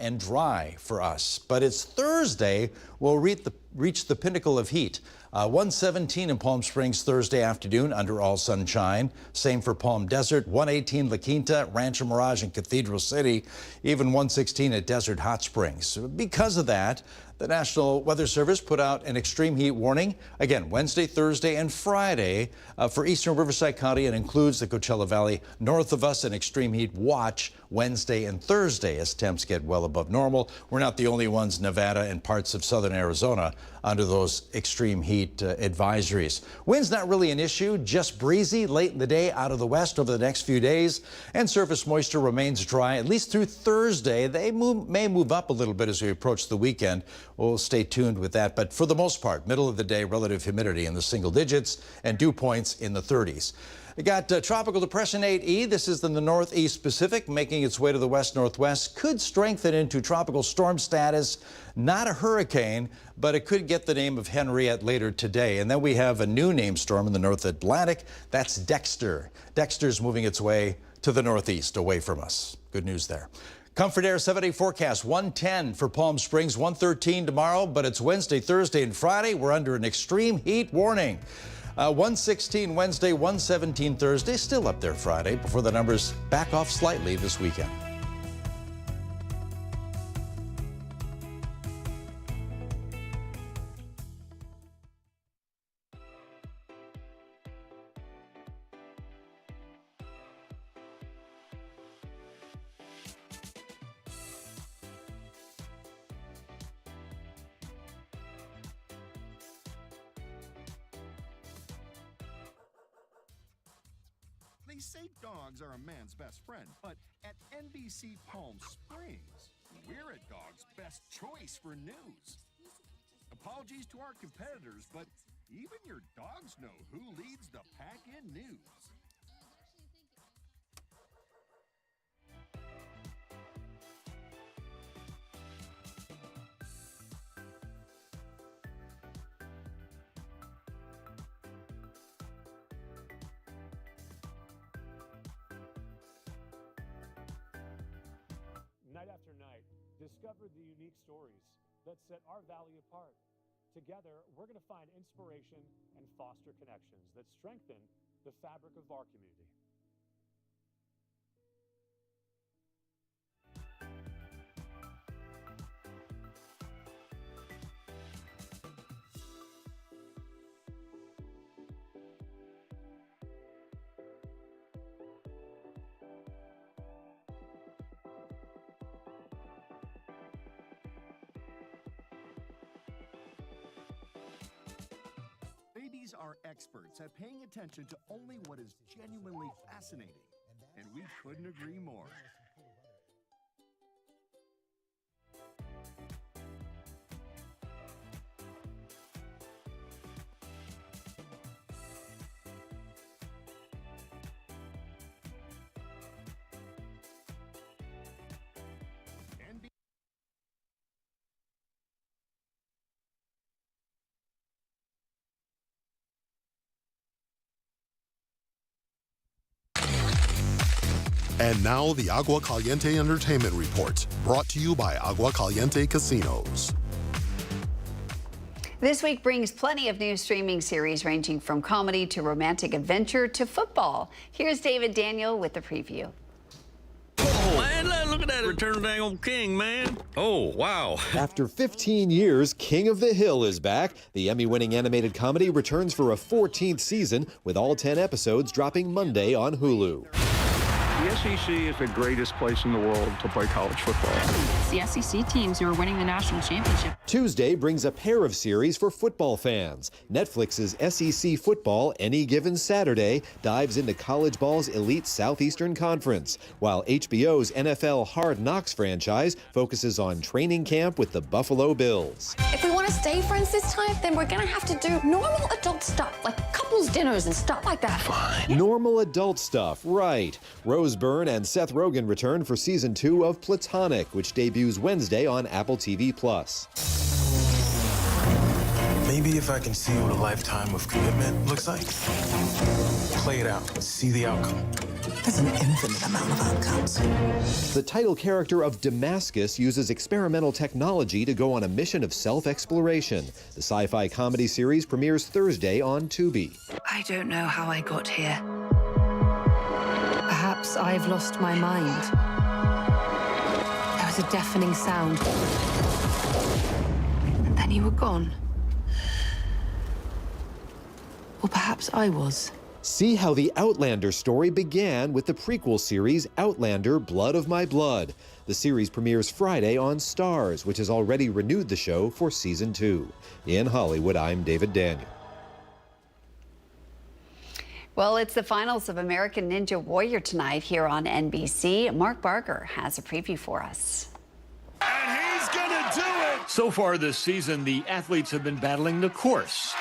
and dry for us. But it's Thursday, we'll reach the pinnacle of heat. 117 in Palm Springs Thursday afternoon under all sunshine. Same for Palm Desert, 118 La Quinta, Rancho Mirage, and Cathedral City, even 116 at Desert Hot Springs. Because of that, the National Weather Service put out an extreme heat warning, again, Wednesday, Thursday, and Friday for eastern Riverside County, and includes the Coachella Valley north of us, an extreme heat watch Wednesday and Thursday as temps get well above normal. We're not the only ones, Nevada and parts of southern Arizona, under those extreme heat advisories. Wind's not really an issue, just breezy late in the day out of the west over the next few days, and surface moisture remains dry at least through Thursday. They may move up a little bit as we approach the weekend. We'll stay tuned with that. But for the most part, middle of the day, relative humidity in the single digits and dew points in the 30s. We got Tropical Depression 8E. This is in the northeast Pacific, making its way to the west-northwest. Could strengthen into tropical storm status. Not a hurricane, but it could get the name of Henriette later today. And then we have a new named storm in the North Atlantic. That's Dexter. Dexter's moving its way to the northeast, away from us. Good news there. Comfort Air 7-day forecast, 110 for Palm Springs, 113 tomorrow, but it's Wednesday, Thursday, and Friday. We're under an extreme heat warning. 116 Wednesday, 117 Thursday, still up there Friday, before the numbers back off slightly this weekend. They say dogs are a man's best friend, but at NBC Palm Springs, we're a dog's best choice for news. Apologies to our competitors, but even your dogs know who leads the pack in news. Night after night, discover the unique stories that set our valley apart. Together, we're going to find inspiration and foster connections that strengthen the fabric of our community. Babies are experts at paying attention to only what is genuinely fascinating, and we couldn't agree more. And now the Agua Caliente Entertainment Report, brought to you by Agua Caliente Casinos. This week brings plenty of new streaming series ranging from comedy to romantic adventure to football. Here's David Daniel with the preview. Man, look at that. Return of the dang old king, man. Oh, wow. After 15 years, King of the Hill is back. The Emmy-winning animated comedy returns for a 14th season, with all 10 episodes dropping Monday on Hulu. The SEC is the greatest place in the world to play college football. It's the SEC teams who are winning the national championship. Tuesday brings a pair of series for football fans. Netflix's SEC Football Any Given Saturday dives into college ball's elite Southeastern Conference, while HBO's NFL Hard Knocks franchise focuses on training camp with the Buffalo Bills. If we want to stay friends this time, then we're going to have to do normal adult stuff, like couples dinners and stuff like that. Fine. Normal adult stuff, right. Rose Byrne and Seth Rogen return for season 2 of Platonic, which debuts Wednesday on Apple TV+. Maybe if I can see what a lifetime of commitment looks like, play it out, see the outcome. There's an infinite amount of outcomes. The title character of Damascus uses experimental technology to go on a mission of self-exploration. The sci-fi comedy series premieres Thursday on Tubi. I don't know how I got here. Perhaps I've lost my mind. There was a deafening sound. And then you were gone. Or perhaps I was. See how the Outlander story began with the prequel series Outlander: Blood of My Blood. The series premieres Friday on Starz, which has already renewed the show for season 2. In Hollywood, I'm David Daniel. Well, it's the finals of American Ninja Warrior tonight here on NBC. Mark Barker has a preview for us. And he's gonna do it! So far this season, the athletes have been battling the course.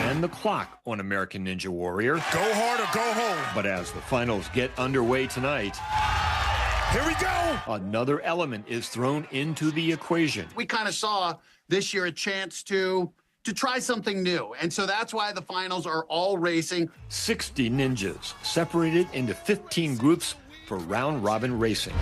And the clock on American Ninja Warrior. Go hard or go home. But as the finals get underway tonight, Here we go. another element is thrown into the equation. We kind of saw this year a chance to try something new. And so that's why the finals are all racing. 60 ninjas separated into 15 groups for round-robin racing.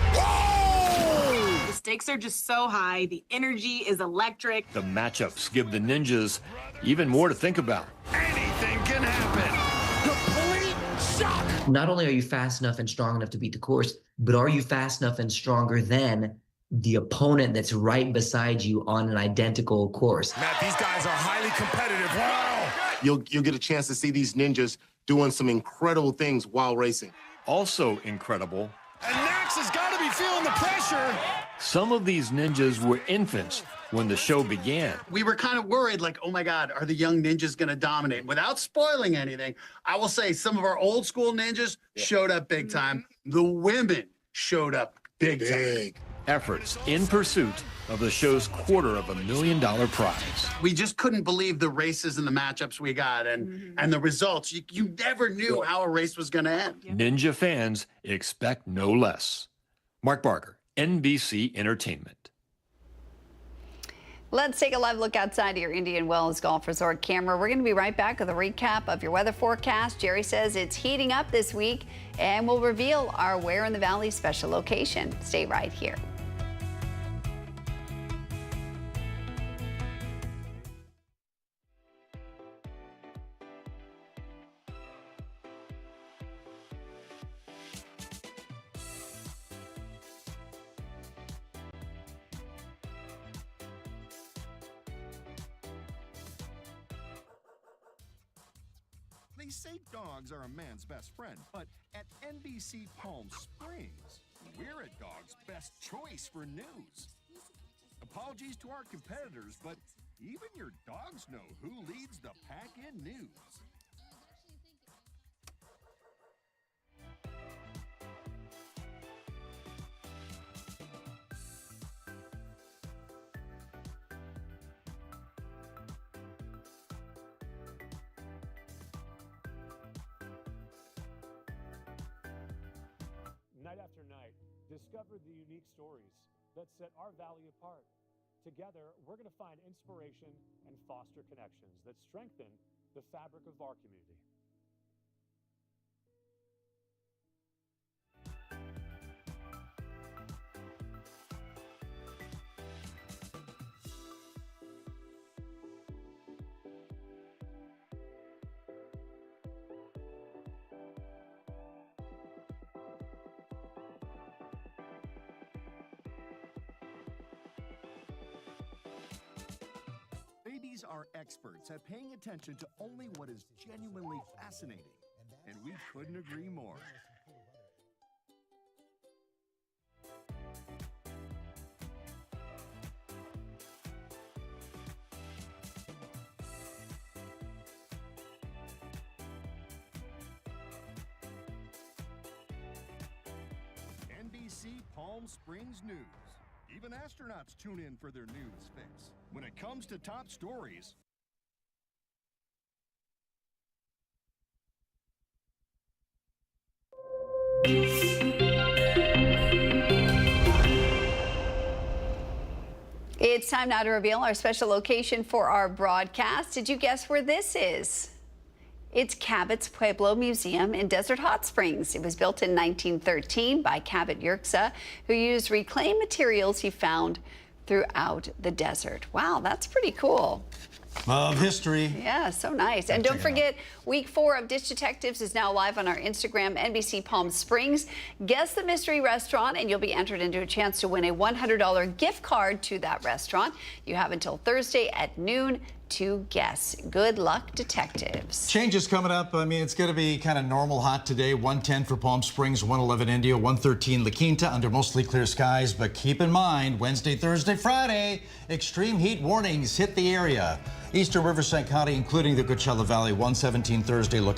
The stakes are just so high. The energy is electric. The matchups give the ninjas even more to think about. Anything can happen. Complete shock. Not only are you fast enough and strong enough to beat the course, but are you fast enough and stronger than the opponent that's right beside you on an identical course? Matt, these guys are highly competitive. Wow. You'll get a chance to see these ninjas doing some incredible things while racing. Also incredible, And Max has got to be feeling the pressure. some of these ninjas were infants when the show began. We were kind of worried, like, oh my God, are the young ninjas going to dominate? Without spoiling anything, I will say some of our old school ninjas showed up big time. The women showed up big time. Efforts in pursuit of the show's $250,000 prize. We just couldn't believe the races and the matchups we got and the results. You never knew how a race was going to end. Ninja fans expect no less. Mark Barker, NBC Entertainment. Let's take a live look outside of your Indian Wells Golf Resort camera. We're going to be right back with a recap of your weather forecast. Jerry says it's heating up this week, and we'll reveal our Where in the Valley special location. Stay right here. They say dogs are a man's best friend, but at NBC Palm Springs, we're a dog's best choice for news. Apologies to our competitors, but even your dogs know who leads the pack in news. Night after night, discover the unique stories that set our valley apart. Together, we're going to find inspiration and foster connections that strengthen the fabric of our community. Babies are experts at paying attention to only what is genuinely fascinating, and we couldn't agree more. NBC Palm Springs News. Even astronauts tune in for their news fix. When it comes to top stories, It's time now to reveal our special location for our broadcast. Did you guess where this is? It's Cabot's Pueblo Museum in Desert Hot Springs. It was built in 1913 by Cabot Yerxa, who used reclaimed materials he found throughout the desert. Wow, that's pretty cool. Love history. Yeah, so nice. And don't forget, week 4 of Dish Detectives is now live on our Instagram, NBC Palm Springs. Guess the mystery restaurant, and you'll be entered into a chance to win a $100 gift card to that restaurant. You have until Thursday at noon to guess. Good luck, detectives. Changes coming up. I mean, it's going to be kind of normal hot today. 110 for Palm Springs, 111 Indio, 113 La Quinta under mostly clear skies. But keep in mind, Wednesday, Thursday, Friday, extreme heat warnings hit the area. Eastern Riverside County, including the Coachella Valley, 117 Thursday. Look out.